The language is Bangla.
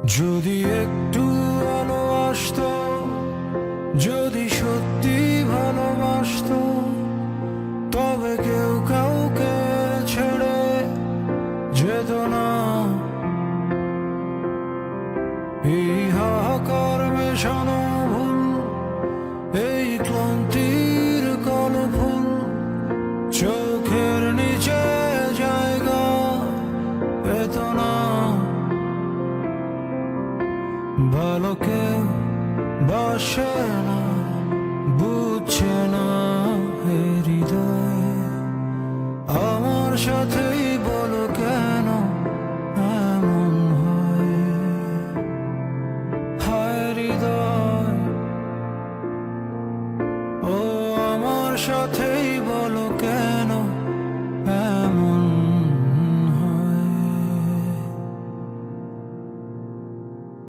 যদি একটু আলো আসতো, যদি সত্যি ভালোবাসতো, তবে কেউ কাউকে ছেড়ে যেত না। এই হাহাকার মেশানো ভুল, এই ক্লান্তির কলফুল, চোখের নিচে জায়গা পেত না। ভালো কেউ বাসে না, বুঝছে না এ হৃদয়। আমার সাথেই বলো